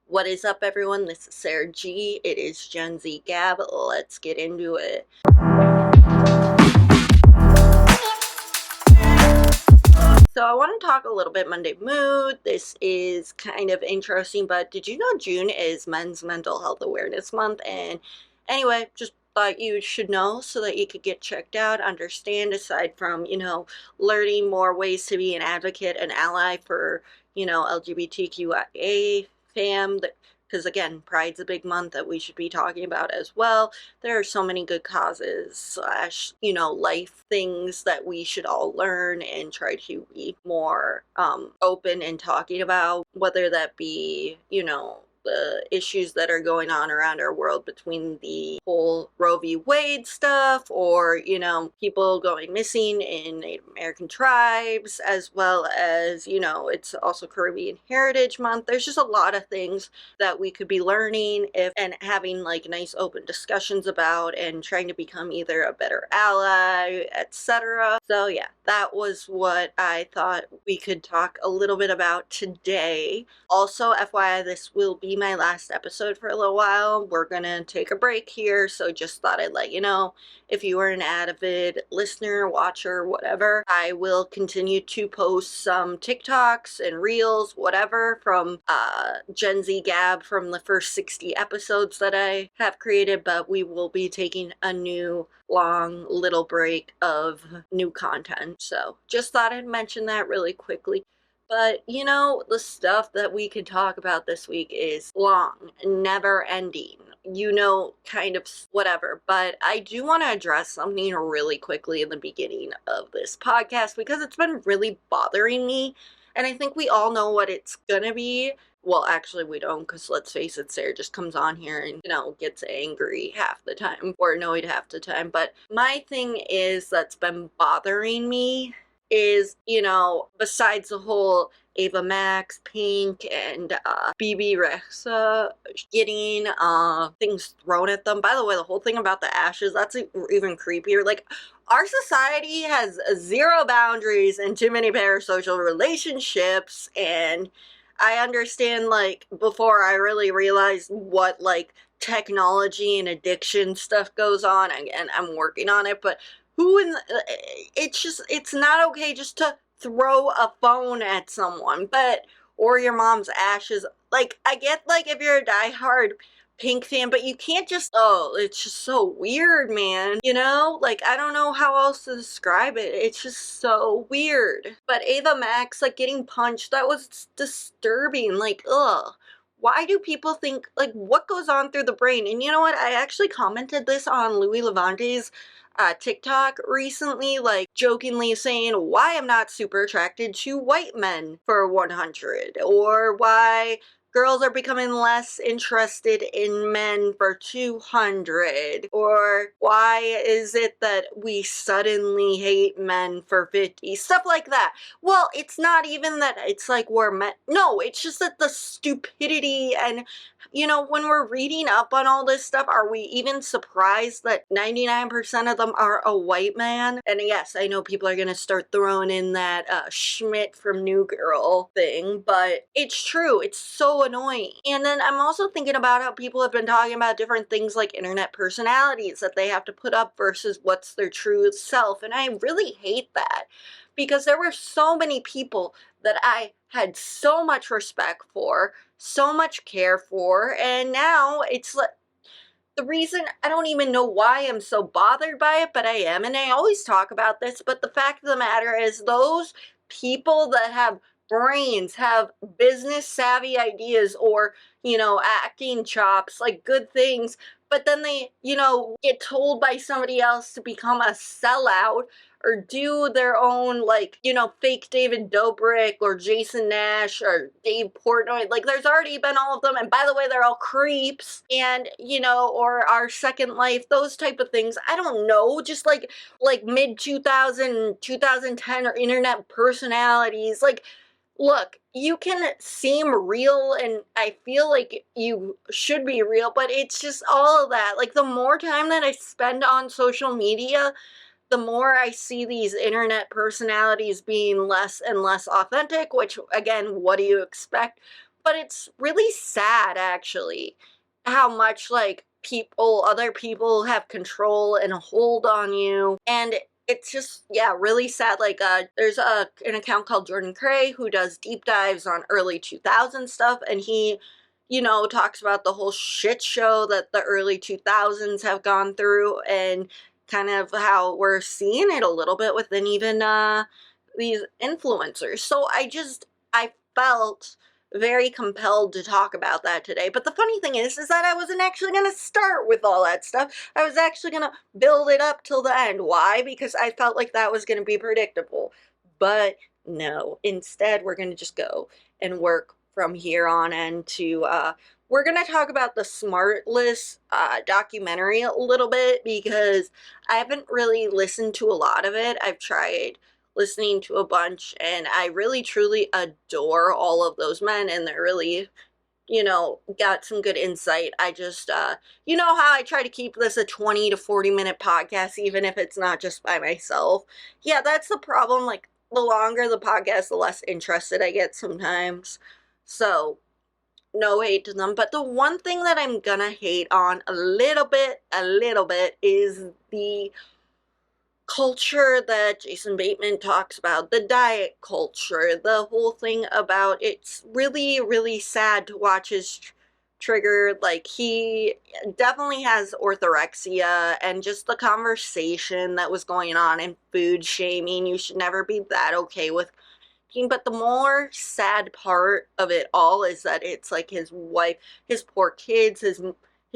What is up, everyone? This is Sara G. It is GenZ-Gab. Let's get into it. So I want to talk a little bit Monday mood. This is kind of interesting, but did you know June is Men's Mental Health Awareness Month? And anyway, just thought you should know so that you could get checked out, understand, aside from, learning more ways to be an advocate, an ally for, LGBTQIA fam. Because again, Pride's a big month that we should be talking about as well. There are so many good causes slash, life things that we should all learn and try to be more open in talking about, whether that be, the issues that are going on around our world between the whole Roe v. Wade stuff, or, people going missing in Native American tribes, as well as, it's also Caribbean Heritage Month. There's just a lot of things that we could be learning and having like nice open discussions about, and trying to become either a better ally, etc. So yeah, that was what I thought we could talk a little bit about today. Also, FYI, this will be my last episode for a little while. We're gonna take a break here, so just thought I'd let you know. If you are an avid listener, watcher, whatever, I will continue to post some TikToks and Reels, whatever, from GenZ-Gab from the first 60 episodes that I have created, but we will be taking a new long little break of new content. So just thought I'd mention that really quickly. But, the stuff that we can talk about this week is long, never ending, kind of whatever. But I do want to address something really quickly in the beginning of this podcast, because it's been really bothering me. And I think we all know what it's gonna be. Well, actually, we don't, because let's face it, Sarah just comes on here and, gets angry half the time, or annoyed half the time. But my thing is that's been bothering me is, besides the whole Ava Max, Pink, and BB Rexa getting things thrown at them. By the way, the whole thing about the ashes, that's even creepier. Like, our society has zero boundaries and too many parasocial relationships, and I understand, like, before I really realized what, like, technology and addiction stuff goes on, and I'm working on it, but who in the, it's not okay just to throw a phone at someone, or your mom's ashes. Like, I get, like, if you're a diehard Pink fan, but you can't just, it's just so weird, man, like, I don't know how else to describe it. It's just so weird. But Ava Max, like, getting punched, that was disturbing. Like, ugh. Why do people think, like, what goes on through the brain? And you know what? I actually commented this on Louis Levante's TikTok recently, like, jokingly saying why I'm not super attracted to white men for 100, or why girls are becoming less interested in men for 200, or why is it that we suddenly hate men for 50, stuff like that. Well, it's not even that it's like we're men. No, it's just that the stupidity, and when we're reading up on all this stuff, are we even surprised that 99% of them are a white man? And yes, I know people are gonna start throwing in that Schmidt from New Girl thing, but it's true. It's so annoying. And then I'm also thinking about how people have been talking about different things like internet personalities that they have to put up versus what's their true self, and I really hate that, because there were so many people that I had so much respect for, so much care for, and now it's like, the reason, I don't even know why I'm so bothered by it, but I am, and I always talk about this, but the fact of the matter is, those people that have brains, have business savvy ideas, or, acting chops, like, good things, but then they, get told by somebody else to become a sellout, or do their own, like, fake David Dobrik, or Jason Nash, or Dave Portnoy. Like, there's already been all of them, and by the way, they're all creeps, and, or our Second Life, those type of things. I don't know, just like mid 2010 or internet personalities. Like, look, you can seem real, and I feel like you should be real, but it's just all of that. Like, the more time that I spend on social media, the more I see these internet personalities being less and less authentic, which, again, what do you expect? But it's really sad, actually, how much, like, other people have control and a hold on you, and it's just, yeah, really sad. Like, there's an account called Jordan Cray who does deep dives on early 2000 stuff, and he, talks about the whole shit show that the early 2000s have gone through, and kind of how we're seeing it a little bit within even these influencers. So I felt very compelled to talk about that today. But the funny thing is that I wasn't actually going to start with all that stuff. I was actually going to build it up till the end. Why? Because I felt like that was going to be predictable. But no, instead, we're going to just go and work from here on and we're going to talk about the Smartless documentary a little bit, because I haven't really listened to a lot of it. I've tried listening to a bunch, and I really truly adore all of those men, and they're really, got some good insight. I just, you know how I try to keep this a 20 to 40-minute podcast, even if it's not just by myself? Yeah, that's the problem. Like, the longer the podcast, the less interested I get sometimes. So, no hate to them. But the one thing that I'm gonna hate on a little bit, is the culture that Jason Bateman talks about, the diet culture, the whole thing about, it's really, really sad to watch his trigger. Like, he definitely has orthorexia, and just the conversation that was going on in food shaming. You should never be that okay with eating. But the more sad part of it all is that it's like his wife, his poor kids, his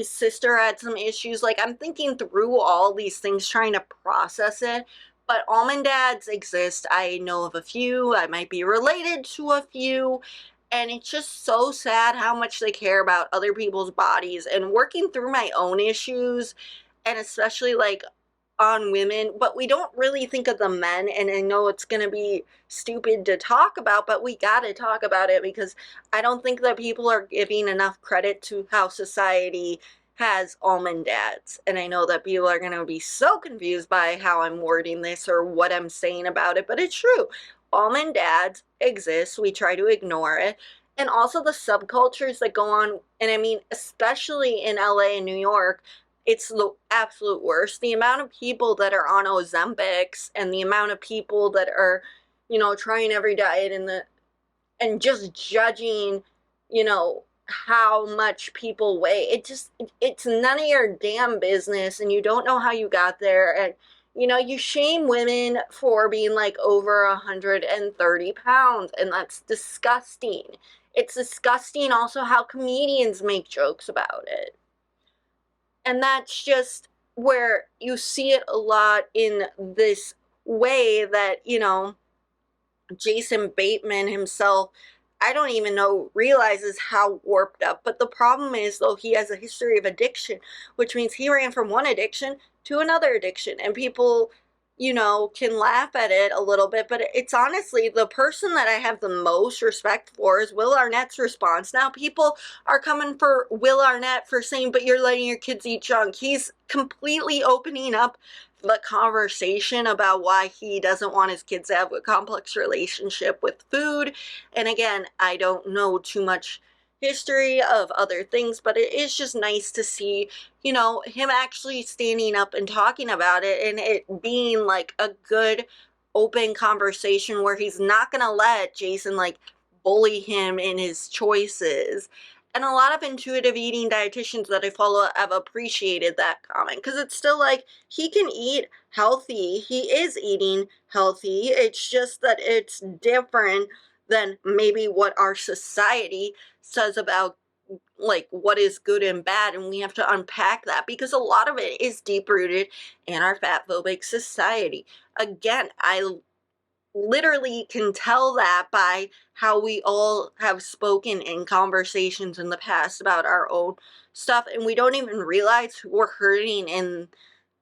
sister had some issues. Like, I'm thinking through all these things, trying to process it. But almond dads exist. I know of a few. I might be related to a few. And it's just so sad how much they care about other people's bodies. And working through my own issues, and especially like on women, but we don't really think of the men. And I know it's going to be stupid to talk about, but we got to talk about it, because I don't think that people are giving enough credit to how society has almond dads. And I know that people are going to be so confused by how I'm wording this or what I'm saying about it, but it's true. Almond dads exist. We try to ignore it. And also the subcultures that go on, and I mean, especially in LA and New York, it's the absolute worst. The amount of people that are on Ozempics, and the amount of people that are, trying every diet, and just judging, how much people weigh. It's none of your damn business, and you don't know how you got there. And, you shame women for being like over 130 pounds, and that's disgusting. It's disgusting also how comedians make jokes about it. And that's just where you see it a lot in this way that, Jason Bateman himself, I don't even know, realizes how warped up. But the problem is, though, he has a history of addiction, which means he ran from one addiction to another addiction. And people, can laugh at it a little bit, but it's honestly the person that I have the most respect for is Will Arnett's response. Now, people are coming for Will Arnett for saying, but you're letting your kids eat junk. He's completely opening up the conversation about why he doesn't want his kids to have a complex relationship with food. And again, I don't know too much history of other things, but it is just nice to see, him actually standing up and talking about it, and it being like a good open conversation where he's not going to let Jason like bully him in his choices. And a lot of intuitive eating dietitians that I follow have appreciated that comment, because it's still like, he can eat healthy. He is eating healthy. It's just that it's different than maybe what our society says about like what is good and bad. And we have to unpack that, because a lot of it is deep rooted in our fat phobic society. Again, I literally can tell that by how we all have spoken in conversations in the past about our own stuff, and we don't even realize who we're hurting in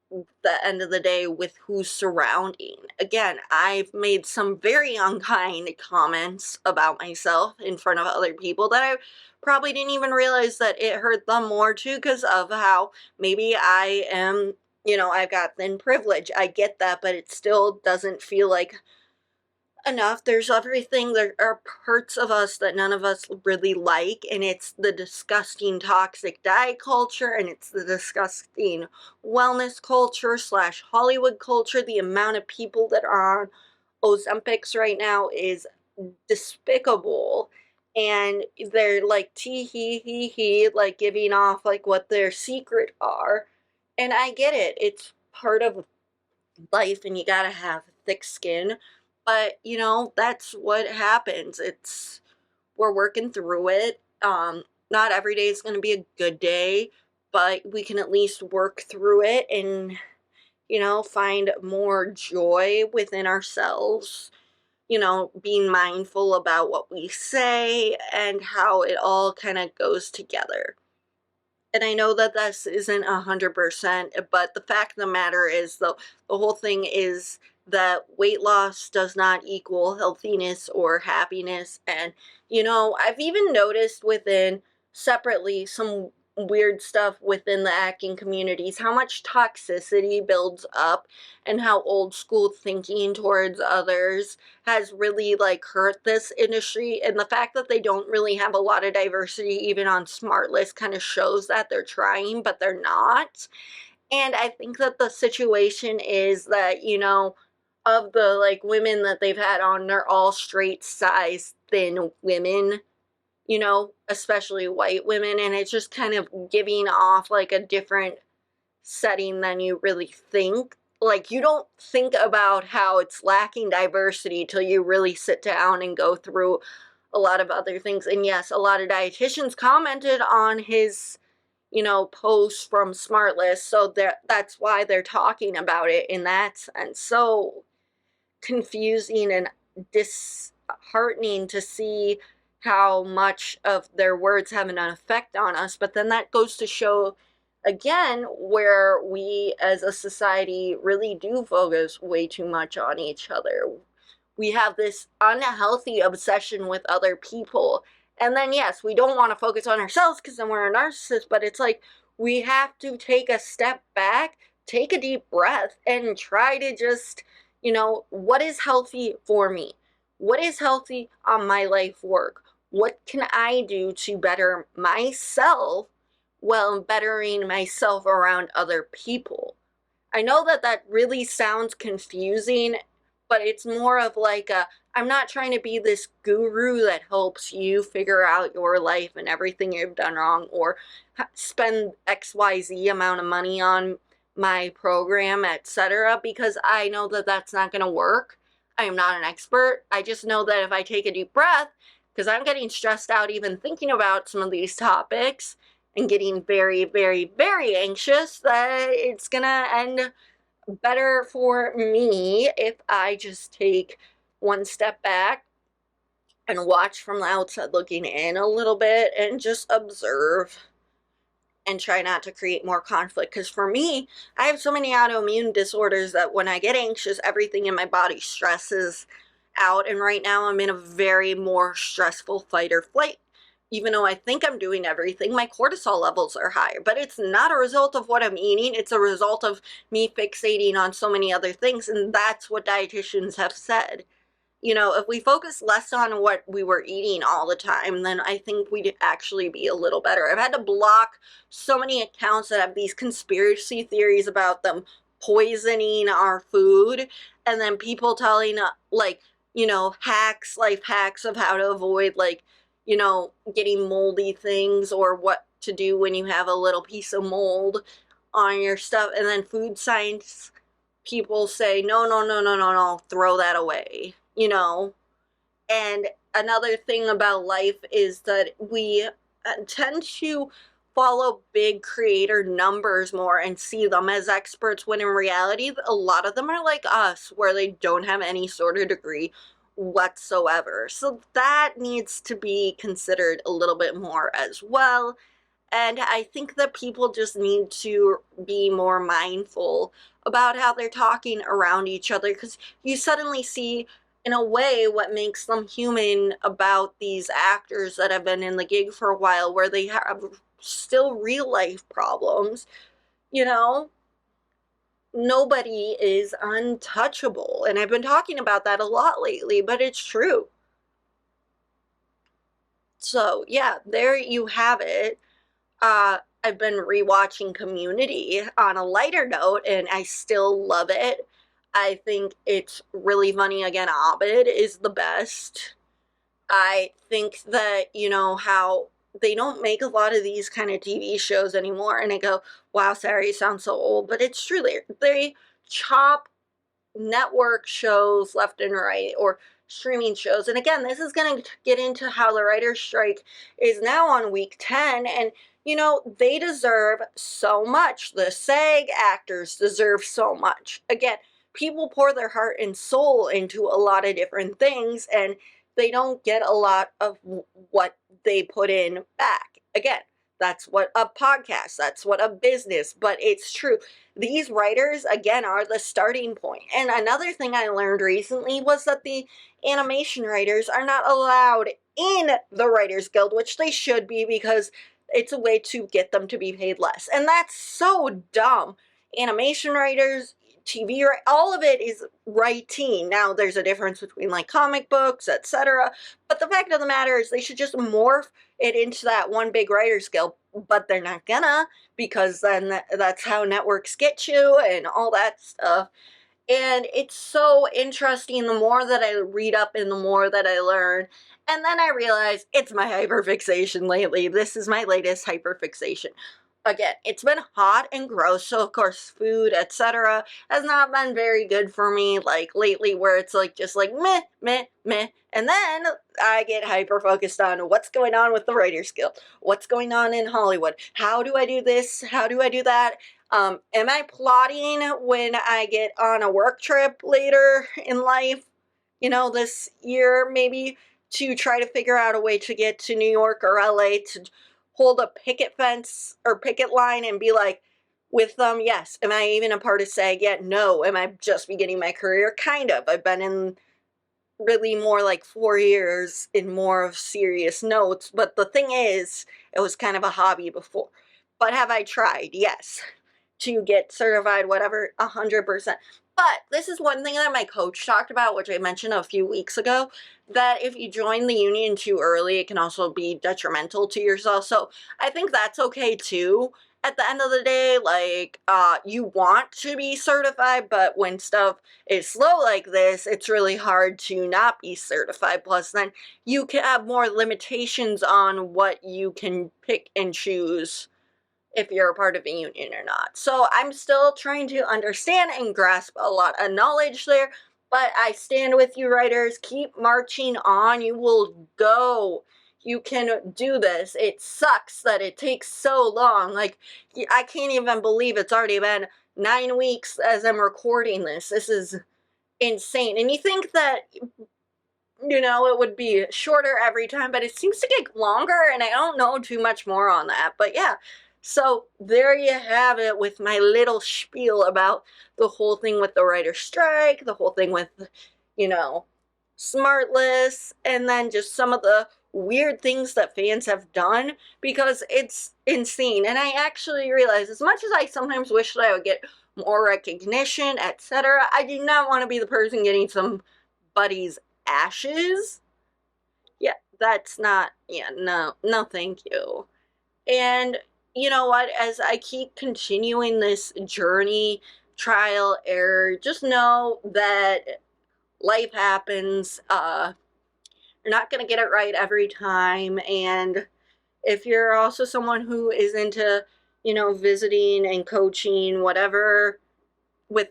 the end of the day with who's surrounding. Again, I've made some very unkind comments about myself in front of other people that I probably didn't even realize that it hurt them more too, because of how maybe I am, I've got thin privilege. I get that, but it still doesn't feel like enough. There's everything. There are parts of us that none of us really like, and it's the disgusting toxic diet culture, and it's the disgusting wellness culture slash Hollywood culture. The amount of people that are on Ozempics right now is despicable. And they're like tee hee hee hee, like giving off like what their secret are. And I get it. It's part of life and you gotta have thick skin. But that's what happens. We're working through it. Not every day is gonna be a good day, but we can at least work through it and find more joy within ourselves, being mindful about what we say and how it all kind of goes together. And I know that this isn't 100%, but the fact of the matter is, the whole thing is that weight loss does not equal healthiness or happiness. And, I've even noticed within separately some weird stuff within the acting communities, how much toxicity builds up and how old school thinking towards others has really like hurt this industry. And the fact that they don't really have a lot of diversity even on smart list kind of shows that they're trying but they're not. And I think that the situation is that of the like women that they've had on, they're all straight size thin women, especially white women, and it's just kind of giving off like a different setting than you really think. Like, you don't think about how it's lacking diversity till you really sit down and go through a lot of other things. And yes, a lot of dietitians commented on his, post from SmartList, so that's why they're talking about it in that sense. So confusing and disheartening to see how much of their words have an effect on us. But then that goes to show again where we as a society really do focus way too much on each other. We have this unhealthy obsession with other people. And then, yes, we don't want to focus on ourselves because then we're a narcissist, but it's like we have to take a step back, take a deep breath, and try to just, what is healthy for me? What is healthy on my life work? What can I do to better myself while bettering myself around other people? I know that that really sounds confusing, but it's more of like I'm not trying to be this guru that helps you figure out your life and everything you've done wrong, or spend XYZ amount of money on my program, etc., because I know that that's not going to work. I am not an expert. I just know that if I take a deep breath, because I'm getting stressed out even thinking about some of these topics and getting very, very, very anxious, that it's going to end better for me if I just take one step back and watch from the outside looking in a little bit and just observe and try not to create more conflict. Because for me, I have so many autoimmune disorders that when I get anxious, everything in my body stresses out. And right now I'm in a very more stressful fight or flight. Even though I think I'm doing everything, my cortisol levels are higher. But it's not a result of what I'm eating. It's a result of me fixating on so many other things. And that's what dietitians have said. If we focus less on what we were eating all the time, then I think we'd actually be a little better. I've had to block so many accounts that have these conspiracy theories about them poisoning our food, and then people telling, like, life hacks of how to avoid, like, getting moldy things or what to do when you have a little piece of mold on your stuff. And then food science people say, no, no, no, no, no, no, throw that away. And another thing about life is that we tend to follow big creator numbers more and see them as experts, when in reality a lot of them are like us, where they don't have any sort of degree whatsoever. So that needs to be considered a little bit more as well. And I think that people just need to be more mindful about how they're talking around each other, because you suddenly see, in a way, what makes them human about these actors that have been in the gig for a while, where they have still real life problems, you know? nobody is untouchable. And I've been talking about that a lot lately, but it's true. So, yeah, there you have it. I've been rewatching Community on a lighter note, and I still love it. I think it's really funny. Again, Abed is the best. I think that, how they don't make a lot of these kind of TV shows anymore. And I go, wow, Sarah, you sound so old. But it's true. They chop network shows left and right, or streaming shows. And again, this is going to get into how the writer's strike is now on week 10. And, they deserve so much. The SAG actors deserve so much. Again, people pour their heart and soul into a lot of different things, and they don't get a lot of what they put in back. Again, that's what a podcast, that's what a business, but it's true. These writers, again, are the starting point. And another thing I learned recently was that the animation writers are not allowed in the Writers Guild, which they should be, because it's a way to get them to be paid less. And that's so dumb. Animation writers, TV, all of it is writing. Now, there's a difference between like comic books, etc. But the fact of the matter is they should just morph it into that one big writer's guild, but they're not gonna, because then that's how networks get you and all that stuff. And it's so interesting the more that I read up and the more that I learn. And then I realize it's my hyperfixation lately. This is my latest hyperfixation. Again, it's been hot and gross, so of course food, etc. has not been very good for me, like lately, where it's like just like meh, meh, meh. And then I get hyper focused on what's going on with the Writers Guild, what's going on in Hollywood, how do I do this, how do I do that, am I plotting when I get on a work trip later in life, this year maybe, to try to figure out a way to get to New York or LA to hold a picket fence or picket line and be like, with them, yes. Am I even a part of SAG yet? No. Am I just beginning my career? Kind of. I've been in really more like 4 years in more of serious notes. But the thing is, it was kind of a hobby before. But have I tried? Yes. To get certified, whatever, 100%. But this is one thing that my coach talked about, which I mentioned a few weeks ago, that if you join the union too early, it can also be detrimental to yourself. So I think that's okay too. At the end of the day, like, you want to be certified, but when stuff is slow like this, it's really hard to not be certified. Plus, then you can have more limitations on what you can pick and choose if you're a part of a union or not. So I'm still trying to understand and grasp a lot of knowledge there, but I stand with you, writers. Keep marching on. You will go. You can do this. It sucks that it takes so long. Like, I can't even believe it's already been 9 weeks as I'm recording this. This is insane. And you think that, it would be shorter every time, but it seems to get longer, and I don't know too much more on that. But yeah, so there you have it with my little spiel about the whole thing with the writer's strike, the whole thing with, Smartless, and then just some of the weird things that fans have done, because it's insane. And I actually realize, as much as I sometimes wish that I would get more recognition, etc., I do not want to be the person getting somebody's ashes. Yeah, that's not, yeah, no, thank you. And you know what, as I keep continuing this journey, trial, error, just know that life happens. You're not going to get it right every time. And if you're also someone who is into, visiting and coaching, whatever, with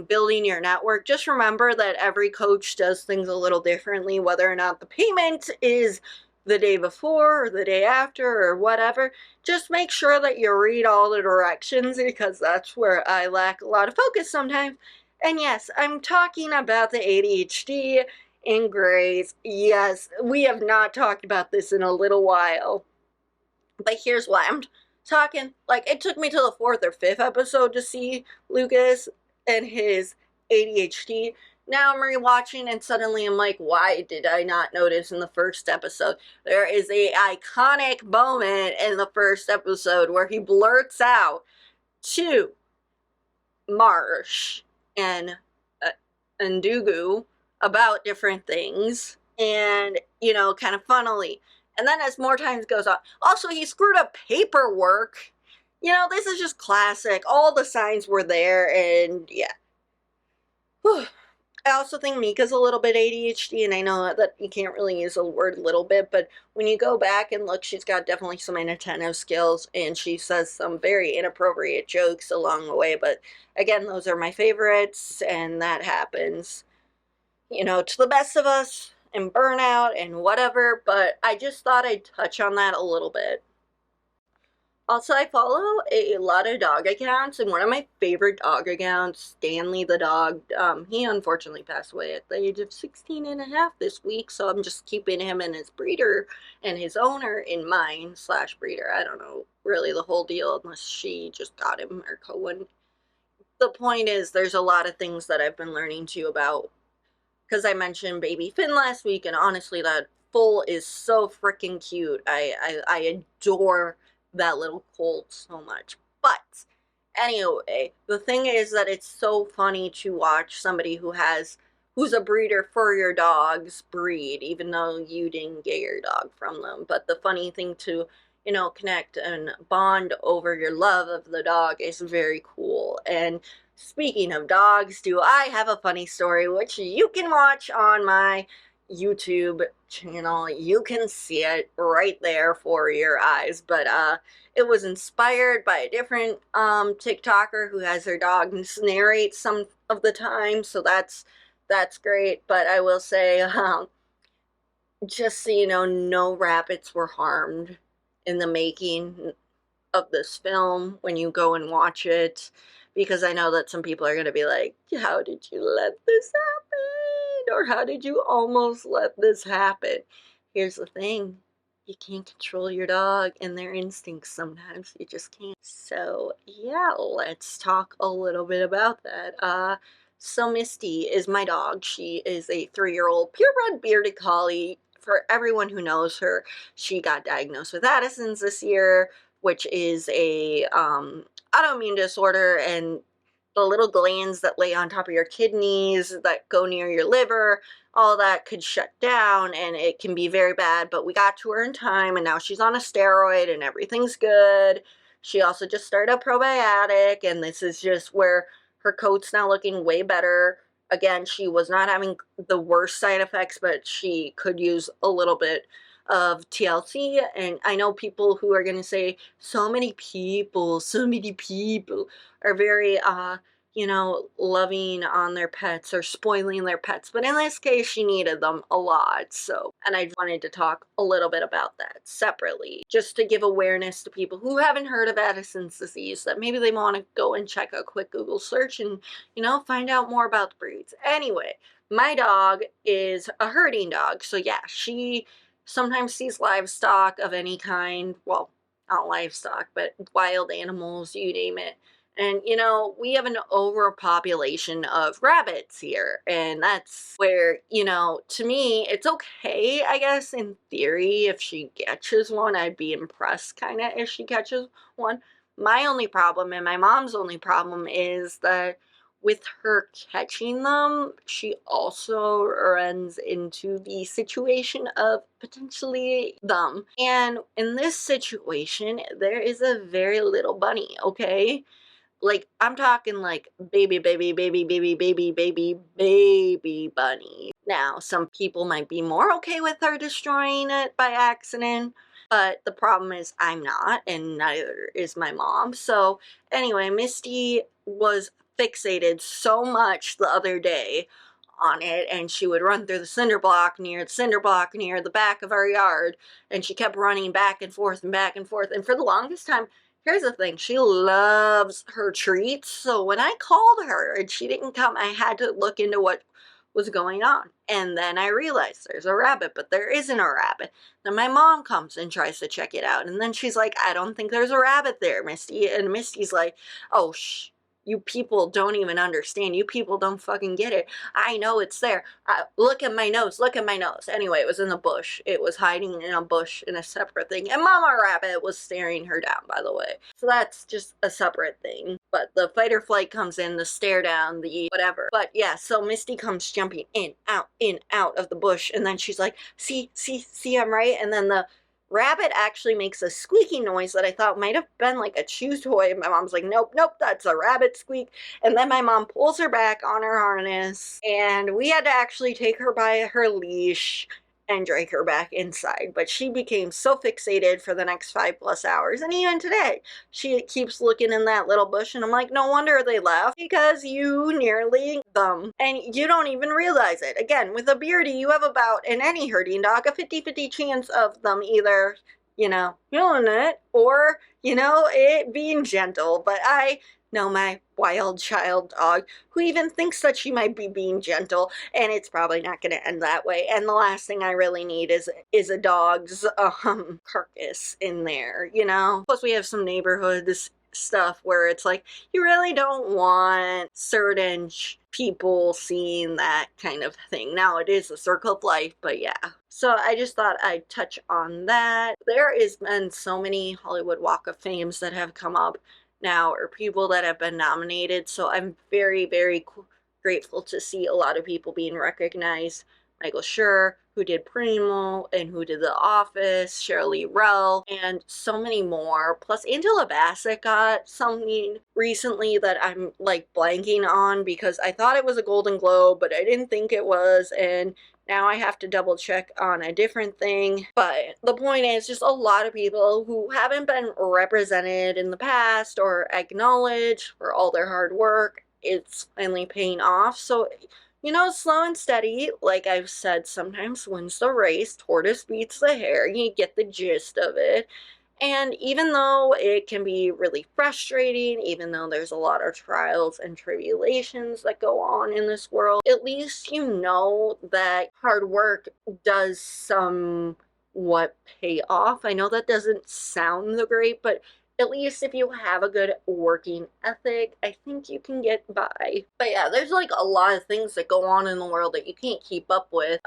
building your network, just remember that every coach does things a little differently, whether or not the payment is the day before or the day after or whatever. Just make sure that you read all the directions, because that's where I lack a lot of focus sometimes. And yes, I'm talking about the ADHD and grades. Yes, we have not talked about this in a little while, but here's why I'm talking. Like, it took me to the 4th or 5th episode to see Lucas and his ADHD. Now I'm rewatching and suddenly I'm like, why did I not notice in the first episode? There is a iconic moment in the first episode where he blurts out to Marsh and Ndugu about different things, and kind of funnily. And then as more times goes on, also he screwed up paperwork. This is just classic. All the signs were there, and yeah. Whew. I also think Mika's a little bit ADHD, and I know that you can't really use the word little bit, but when you go back and look, she's got definitely some inattentive skills, and she says some very inappropriate jokes along the way. But again, those are my favorites, and that happens, to the best of us, and burnout and whatever, but I just thought I'd touch on that a little bit. Also, I follow a lot of dog accounts, and one of my favorite dog accounts, Stanley the dog, he unfortunately passed away at the age of 16 and a half this week, so I'm just keeping him and his breeder and his owner in mind, slash breeder. I don't know really the whole deal unless she just got him or Cohen. The point is, there's a lot of things that I've been learning too about, because I mentioned baby Finn last week, and honestly, that foal is so freaking cute. I adore that little colt so much. But anyway, the thing is that it's so funny to watch somebody who's a breeder for your dog's breed, even though you didn't get your dog from them. But the funny thing to connect and bond over your love of the dog is very cool. And speaking of dogs, do I have a funny story which you can watch on my YouTube channel. You can see it right there for your eyes. But it was inspired by a different TikToker who has her dog narrate some of the time, so that's great. But I will say, just so you know, no rabbits were harmed in the making of this film when you go and watch it, because I know that some people are going to be like, how did you let this happen? Or how did you almost let this happen? Here's the thing. You can't control your dog and their instincts sometimes. You just can't. So, yeah, let's talk a little bit about that. So Misty is my dog. She is a 3-year-old purebred bearded collie. For everyone who knows her, she got diagnosed with Addison's this year, which is a autoimmune disorder, and the little glands that lay on top of your kidneys that go near your liver, all that could shut down, and it can be very bad. But we got to her in time, and now she's on a steroid and everything's good. She also just started a probiotic, and this is just where her coat's now looking way better. Again, she was not having the worst side effects, but she could use a little bit of TLC. And I know people who are going to say, so many people are very loving on their pets or spoiling their pets, but in this case she needed them a lot. So, and I wanted to talk a little bit about that separately, just to give awareness to people who haven't heard of Addison's disease, that maybe they want to go and check a quick Google search and find out more about the breeds. Anyway, my dog is a herding dog, so yeah, she sometimes sees livestock of any kind. Well, not livestock, but wild animals, you name it. And, we have an overpopulation of rabbits here. And that's where, to me, it's okay, I guess, in theory, if she catches one. I'd be impressed, kind of, if she catches one. My only problem, and my mom's only problem, is that with her catching them, she also runs into the situation of potentially them. And in this situation, there is a very little bunny, okay? Like, I'm talking like baby bunny. Now, some people might be more okay with her destroying it by accident, but the problem is I'm not, and neither is my mom. So anyway, Misty was fixated so much the other day on it, and she would run through the cinder block near the back of our yard, and she kept running back and forth and back and forth. And for the longest time, here's the thing, she loves her treats, so when I called her and she didn't come, I had to look into what was going on. And then I realized there's a rabbit, but there isn't a rabbit. Then my mom comes and tries to check it out, and then she's like, I don't think there's a rabbit there, Misty. And Misty's like, oh, shh, You people don't even understand. You people don't fucking get it. I know it's there. Look at my nose. Look at my nose. Anyway, it was in the bush. It was hiding in a bush in a separate thing. And Mama Rabbit was staring her down, by the way. So that's just a separate thing. But the fight or flight comes in, the stare down, the whatever. But yeah, so Misty comes jumping in, out of the bush. And then she's like, see, I'm right. And then the rabbit actually makes a squeaky noise that I thought might have been like a chew toy. My mom's like, nope, that's a rabbit squeak. And then my mom pulls her back on her harness, and we had to actually take her by her leash and drag her back inside. But she became so fixated for the next 5+ hours. And even today, she keeps looking in that little bush. And I'm like, no wonder they left, because you nearly them. And you don't even realize it. Again, with a beardy, you have about, in any herding dog, a 50-50 chance of them either, killing it or, it being gentle. But I know my wild child dog, who even thinks that she might be being gentle, and it's probably not going to end that way. And the last thing I really need is a dog's carcass in there, Plus we have some neighborhood stuff where it's like, you really don't want certain people seeing that kind of thing. Now it is a circle of life, but yeah. So I just thought I'd touch on that. There has been so many Hollywood Walk of Fames that have come up now, or people that have been nominated. So I'm very, very grateful to see a lot of people being recognized. Michael Schur, who did Primo and who did The Office, Shirley Rell, and so many more. Plus Angela Bassett got something recently that I'm like blanking on, because I thought it was a Golden Globe, but I didn't think it was, and now I have to double check on a different thing. But the point is, just a lot of people who haven't been represented in the past or acknowledged for all their hard work, it's finally paying off. So, slow and steady, like I've said, sometimes wins the race. Tortoise beats the hare. You get the gist of it. And even though it can be really frustrating, even though there's a lot of trials and tribulations that go on in this world, at least you know that hard work does somewhat pay off. I know that doesn't sound the great, but at least if you have a good working ethic, I think you can get by. But yeah, there's like a lot of things that go on in the world that you can't keep up with.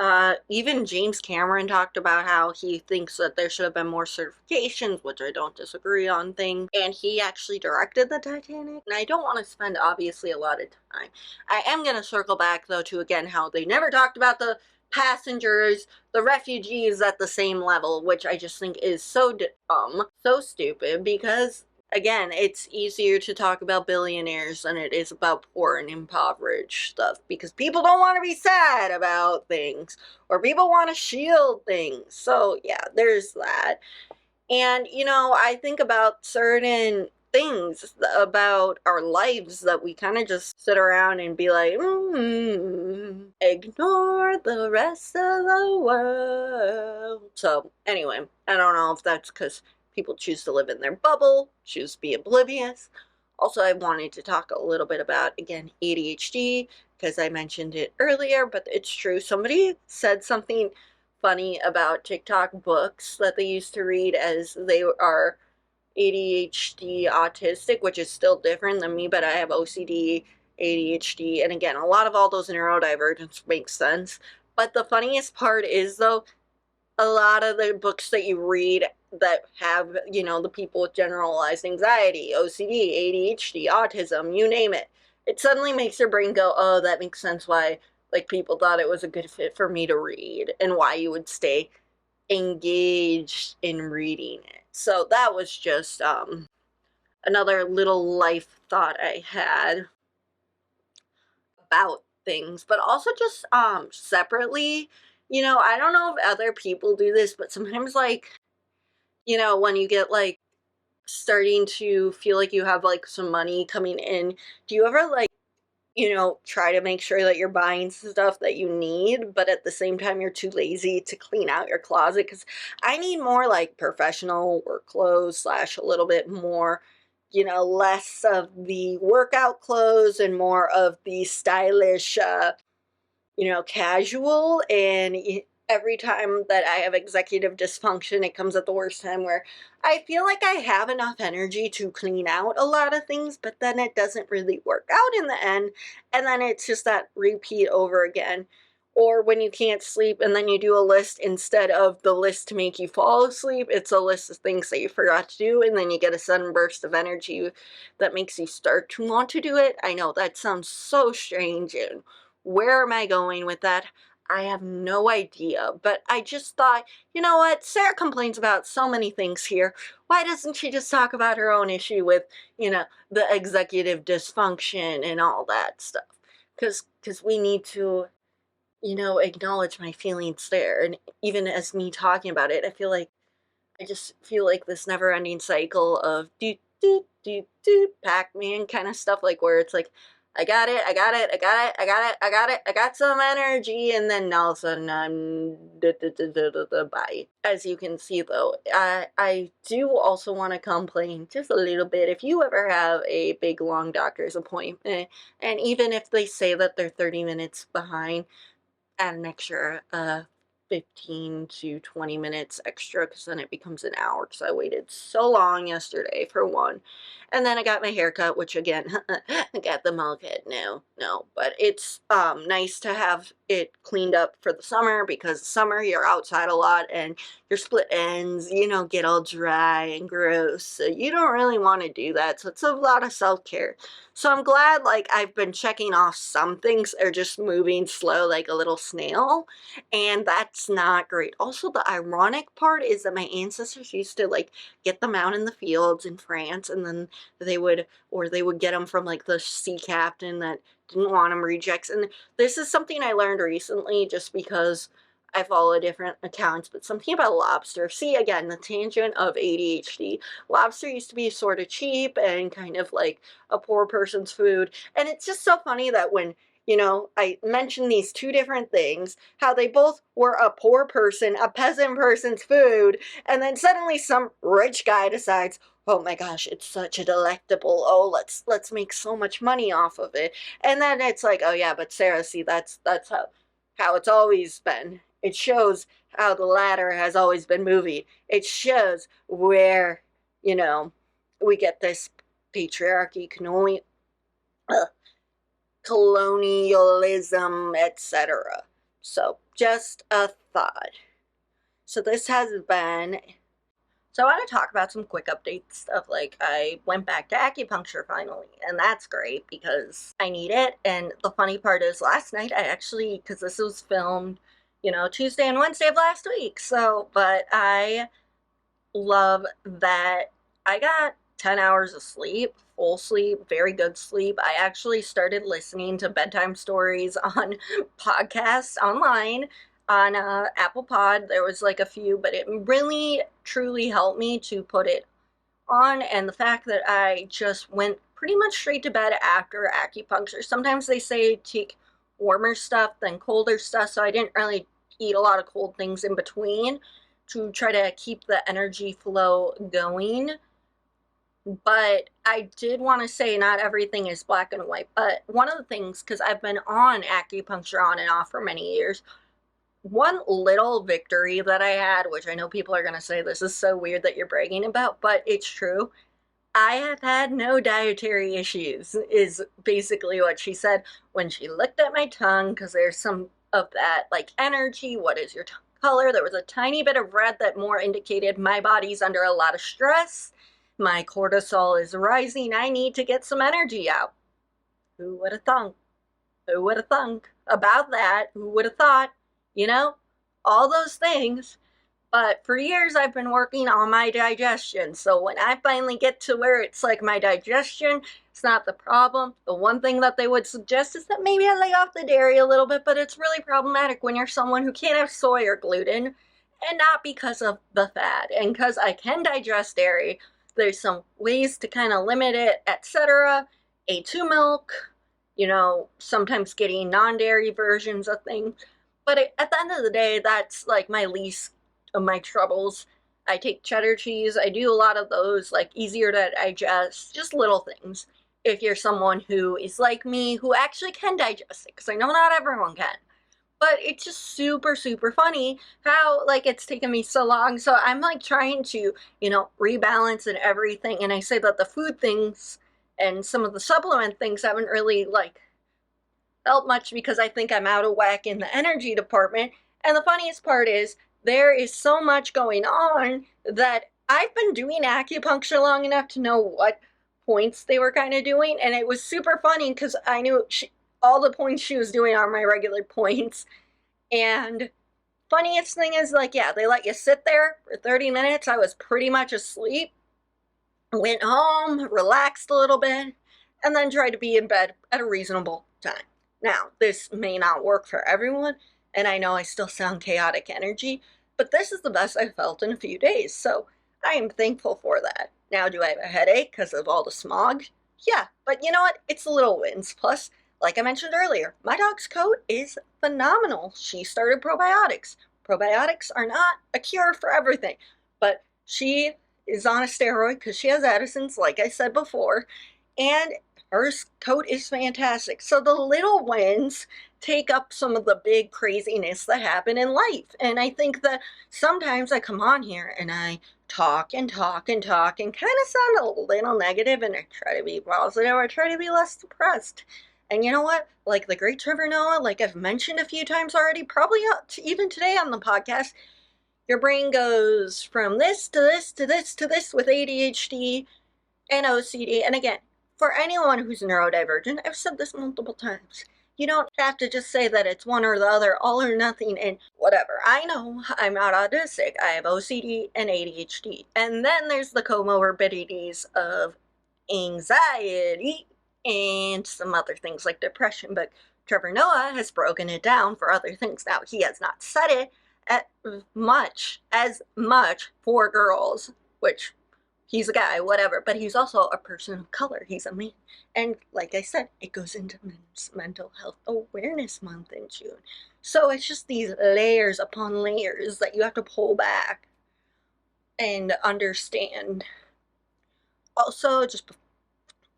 Even James Cameron talked about how he thinks that there should have been more certifications, which I don't disagree on things. And he actually directed the Titanic. And I don't want to spend obviously a lot of time. I am going to circle back though to again how they never talked about the passengers, the refugees at the same level, which I just think is so dumb, so stupid, because again, it's easier to talk about billionaires than it is about poor and impoverished stuff, because people don't want to be sad about things, or people want to shield things. So yeah, there's that. And I think about certain things about our lives that we kind of just sit around and be like, ignore the rest of the world. So anyway, I don't know if that's because people choose to live in their bubble, choose to be oblivious. Also, I wanted to talk a little bit about, again, ADHD, because I mentioned it earlier, but it's true. Somebody said something funny about TikTok books that they used to read as they are ADHD autistic, which is still different than me, but I have OCD, ADHD, and again, a lot of all those neurodivergence makes sense. But the funniest part is, though, a lot of the books that you read that have, the people with generalized anxiety, OCD, ADHD, autism, you name it, it suddenly makes your brain go, oh, that makes sense why, people thought it was a good fit for me to read, and why you would stay engaged in reading it. So that was just another little life thought I had about things, but also just separately, I don't know if other people do this, but sometimes when you get starting to feel like you have some money coming in, do you ever try to make sure that you're buying stuff that you need, but at the same time you're too lazy to clean out your closet? Because I need more professional work clothes / a little bit more, less of the workout clothes and more of the stylish, casual. And every time that I have executive dysfunction, it comes at the worst time where I feel like I have enough energy to clean out a lot of things, but then it doesn't really work out in the end. And then it's just that repeat over again. Or when you can't sleep and then you do a list instead of the list to make you fall asleep, it's a list of things that you forgot to do, and then you get a sudden burst of energy that makes you start to want to do it. I know that sounds so strange, and where am I going with that? I have no idea, but I just thought, you know what? Sarah complains about so many things here. Why doesn't she just talk about her own issue with, the executive dysfunction and all that stuff? Because we need to, acknowledge my feelings there. And even as me talking about it, I just feel like this never ending cycle of Pac-Man kind of stuff, like where it's like, I got it, I got it, I got it, I got it, I got it, I got some energy, and then all of a sudden I'm bye. As you can see though, I do also want to complain just a little bit. If you ever have a big long doctor's appointment, and even if they say that they're 30 minutes behind, add an extra 15 to 20 minutes extra, because then it becomes an hour, because I waited so long yesterday for one. And then I got my hair cut, which again, I got the mullet head. No, but it's nice to have it cleaned up for the summer, because summer you're outside a lot and your split ends, get all dry and gross, so you don't really want to do that. So it's a lot of self-care. So I'm glad, like, I've been checking off some things are just moving slow like a little snail, and that's not great. Also, the ironic part is that my ancestors used to, like, get them out in the fields in France, and then they would get them from, like, the sea captain that didn't want them rejects. And this is something I learned recently, just because I follow different accounts, but something about lobster. See, again, the tangent of ADHD. Lobster used to be sort of cheap and kind of like a poor person's food. And it's just so funny that when, I mentioned these two different things, how they both were a poor person, a peasant person's food, and then suddenly some rich guy decides, oh my gosh, it's such a delectable, oh, let's make so much money off of it. And then it's like, oh yeah, but Sarah, see, that's how it's always been. It shows how the ladder has always been moving. It shows where, we get this patriarchy, colonialism, etc. So, just a thought. So this has been... So I want to talk about some quick update stuff. Like, I went back to acupuncture finally, and that's great because I need it. And the funny part is, last night I actually, because this was filmed, Tuesday and Wednesday of last week. But I love that I got 10 hours of sleep, full sleep, very good sleep. I actually started listening to bedtime stories on podcasts online on Apple Pod. There was like a few, but it really truly helped me to put it on. And the fact that I just went pretty much straight to bed after acupuncture. Sometimes they say take warmer stuff than colder stuff, so I didn't really eat a lot of cold things in between to try to keep the energy flow going. But I did want to say not everything is black and white. But one of the things, because I've been on acupuncture on and off for many years, one little victory that I had, which I know people are going to say this is so weird that you're bragging about, but it's true. I have had no dietary issues, is basically what she said when she looked at my tongue, because there's some of that, like, energy. What is your tongue color? There was a tiny bit of red that more indicated my body's under a lot of stress. My cortisol is rising. I need to get some energy out. Who would have thunk? Who would have thunk about that? Who would have thought? All those things. But for years I've been working on my digestion. So when I finally get to where it's like my digestion, it's not the problem. The one thing that they would suggest is that maybe I lay off the dairy a little bit, but it's really problematic when you're someone who can't have soy or gluten, and not because of the fat. And because I can digest dairy, there's some ways to kind of limit it, etc. A2 milk, sometimes getting non-dairy versions of things. But at the end of the day, that's like my least of my troubles. I take cheddar cheese. I do a lot of those, like, easier to digest, just little things. If you're someone who is like me, who actually can digest it, because I know not everyone can. But it's just super, super funny how, like, it's taken me so long. So I'm, like, trying to, rebalance and everything. And I say that the food things and some of the supplement things haven't really, like, helped much because I think I'm out of whack in the energy department. And the funniest part is there is so much going on that I've been doing acupuncture long enough to know what points they were kind of doing. And it was super funny because I knew all the points she was doing are my regular points. And funniest thing is, like, yeah, they let you sit there for 30 minutes. I was pretty much asleep. Went home, relaxed a little bit, and then tried to be in bed at a reasonable time. Now, this may not work for everyone, and I know I still sound chaotic energy, but this is the best I've felt in a few days, so I am thankful for that. Now, do I have a headache because of all the smog? Yeah, but you know what? It's the little wins. Plus, like I mentioned earlier, my dog's coat is phenomenal. She started probiotics. Probiotics are not a cure for everything, but she is on a steroid because she has Addison's, like I said before, and her coat is fantastic. So the little wins take up some of the big craziness that happen in life. And I think that sometimes I come on here and I talk and talk and talk and kind of sound a little negative, and I try to be positive, I try to be less depressed. And you know what? Like the great Trevor Noah, like I've mentioned a few times already, probably even today on the podcast, your brain goes from this to this to this to this with ADHD and OCD. And again, for anyone who's neurodivergent, I've said this multiple times. You don't have to just say that it's one or the other, all or nothing, and whatever. I know I'm not autistic. I have OCD and ADHD. And then there's the comorbidities of anxiety and some other things like depression. But Trevor Noah has broken it down for other things. Now, he has not said it as much for girls, which he's a guy, whatever, but he's also a person of color. He's a man. And like I said, it goes into Mental Health Awareness Month in June. So it's just these layers upon layers that you have to pull back and understand. Also, just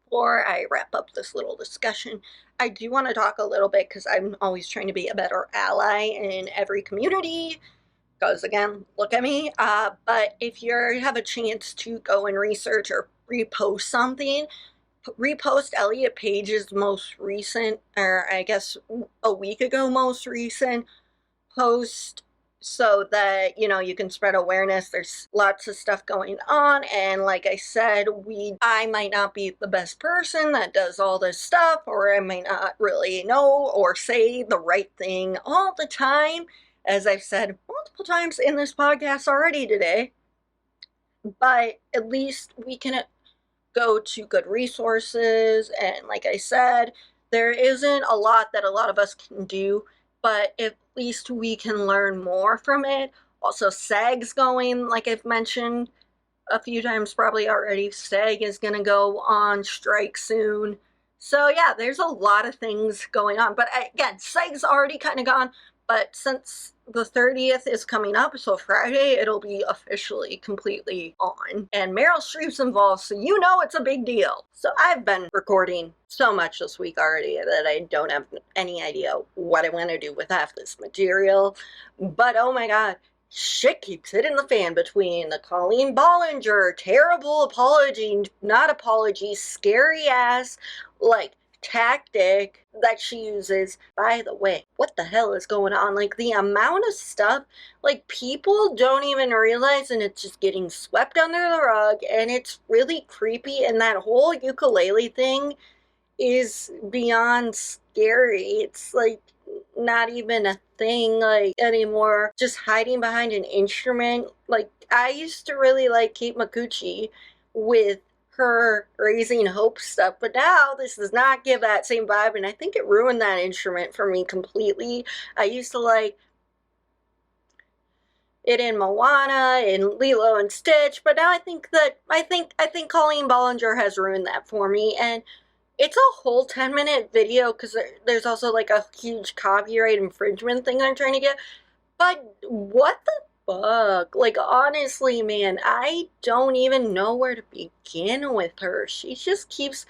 before I wrap up this little discussion, I do want to talk a little bit, because I'm always trying to be a better ally in every community. Because again, look at me. But if you have a chance to go and research or repost something, repost Elliot Page's most recent, or I guess a week ago most recent post, so that you can spread awareness. There's lots of stuff going on, and like I said, I might not be the best person that does all this stuff, or I might not really know or say the right thing all the time, as I've said multiple times in this podcast already today. But at least we can go to good resources, and like I said, there isn't a lot that a lot of us can do, but at least we can learn more from it. Also, SAG's going, like I've mentioned a few times probably already, SAG is going to go on strike soon. So yeah, there's a lot of things going on. But again, SAG's already kind of gone, but since the 30th is coming up, so Friday, it'll be officially completely on. And Meryl Streep's involved, so you know it's a big deal. So I've been recording so much this week already that I don't have any idea what I want to do with half this material. But oh my god, shit keeps hitting the fan between the Colleen Bollinger terrible apology, not apology, scary ass, like, tactic that she uses. By the way, what the hell is going on? Like, the amount of stuff, like, people don't even realize, and it's just getting swept under the rug, and it's really creepy. And that whole ukulele thing is beyond scary. It's like not even a thing like anymore, just hiding behind an instrument. Like, I used to really like Kate Micucci with her Raising Hope stuff, but now this does not give that same vibe, and I think it ruined that instrument for me completely. I used to like it in Moana, in Lilo and Stitch, but now I think Colleen Bollinger has ruined that for me. And it's a whole 10-minute video, because there's also like a huge copyright infringement thing I'm trying to get. But what the fuck? Like, honestly, man, I don't even know where to begin with her. She just keeps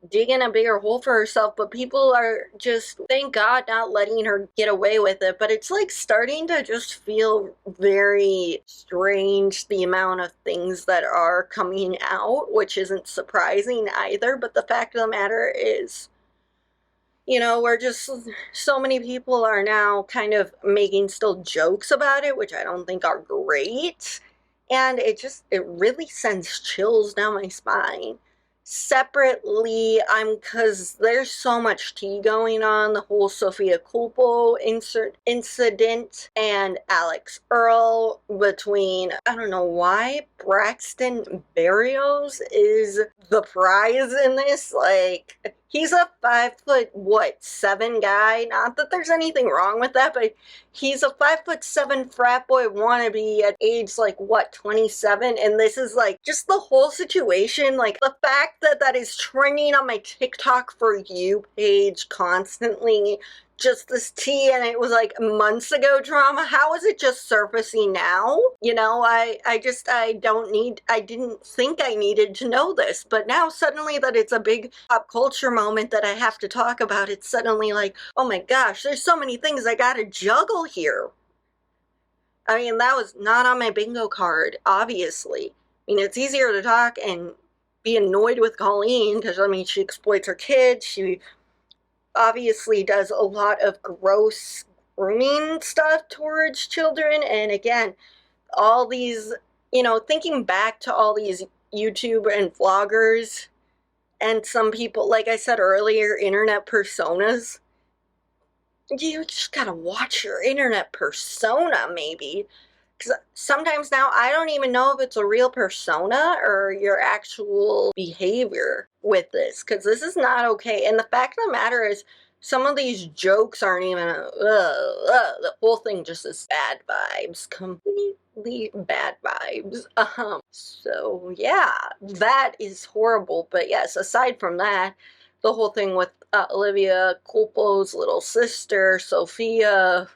digging a bigger hole for herself, but people are just, thank God, not letting her get away with it. But it's like starting to just feel very strange, the amount of things that are coming out, which isn't surprising either. But the fact of the matter is, we're just, so many people are now kind of making still jokes about it, which I don't think are great. And it really sends chills down my spine. Separately, because there's so much tea going on, the whole Sophia Culpo incident and Alex Earl between, I don't know why, Braxton Berrios is the prize in this. Like, he's a 5'7" guy. Not that there's anything wrong with that, but he's a 5'7" frat boy wannabe at age, like, what, 27? And this is like just the whole situation, like the fact that is trending on my TikTok For You page constantly. Just this tea, and it was like months ago drama. How is it just surfacing now? I didn't think I needed to know this, but now suddenly that it's a big pop culture moment that I have to talk about, it's suddenly like, oh my gosh, there's so many things I gotta juggle here. I mean, that was not on my bingo card, obviously. I mean, it's easier to talk and be annoyed with Colleen because, I mean, she exploits her kids. She obviously does a lot of gross grooming stuff towards children. And again, all these, thinking back to all these YouTube and vloggers and some people, like I said earlier, internet personas. You just gotta watch your internet persona, maybe. Because sometimes now I don't even know if it's a real persona or your actual behavior with this, because this is not okay. And the fact of the matter is, some of these jokes aren't even, the whole thing just is bad vibes, completely bad vibes. So yeah, that is horrible. But yes, aside from that, the whole thing with Olivia Culpo's little sister, Sophia,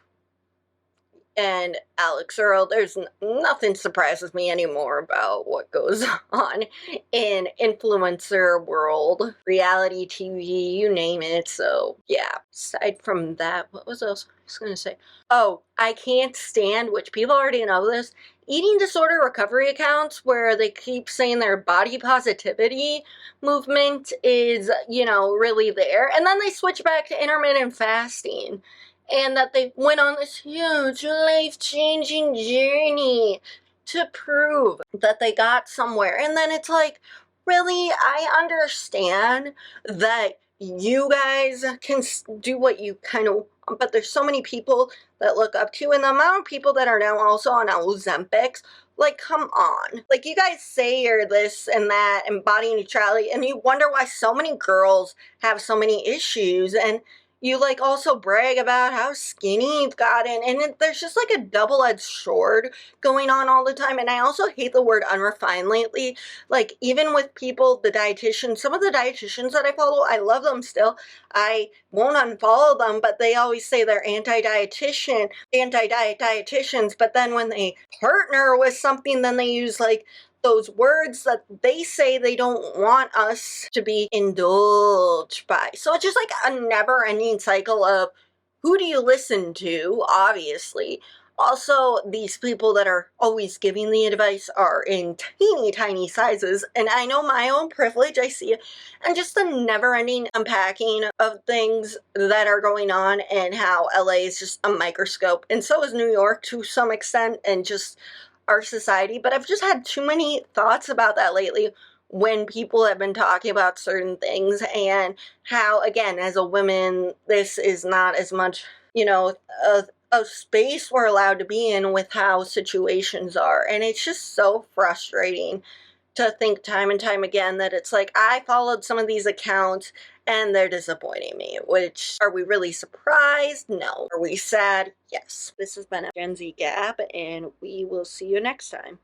and Alex Earl, there's nothing surprises me anymore about what goes on in influencer world, reality TV, you name it. So yeah, aside from that, what was else I was going to say? Oh, I can't stand, which people already know this, eating disorder recovery accounts where they keep saying their body positivity movement is, really there. And then they switch back to intermittent fasting. And that they went on this huge life-changing journey to prove that they got somewhere. And then it's like, really? I understand that you guys can do what you kind of, but there's so many people that look up to, and the amount of people that are now also on Ozempics, like, come on. Like, you guys say you're this and that and body neutrality, and you wonder why so many girls have so many issues, and you, like, also brag about how skinny you've gotten, and there's just, like, a double-edged sword going on all the time. And I also hate the word unrefined lately. Like, even with people, the dietitians, some of the dietitians that I follow, I love them still. I won't unfollow them, but they always say they're anti-dietitians, but then when they partner with something, then they use, like, those words that they say they don't want us to be indulged by. So it's just like a never-ending cycle of, who do you listen to, obviously. Also, these people that are always giving the advice are in teeny tiny sizes, and I know my own privilege, I see it, and just the never-ending unpacking of things that are going on, and how LA is just a microscope, and so is New York to some extent, and just our society. But I've just had too many thoughts about that lately when people have been talking about certain things, and how, again, as a woman, this is not as much, a space we're allowed to be in with how situations are. And it's just so frustrating to think time and time again that it's like, I followed some of these accounts and they're disappointing me. Which, are we really surprised? No. Are we sad? Yes. This has been a GenZ-Gab, and we will see you next time.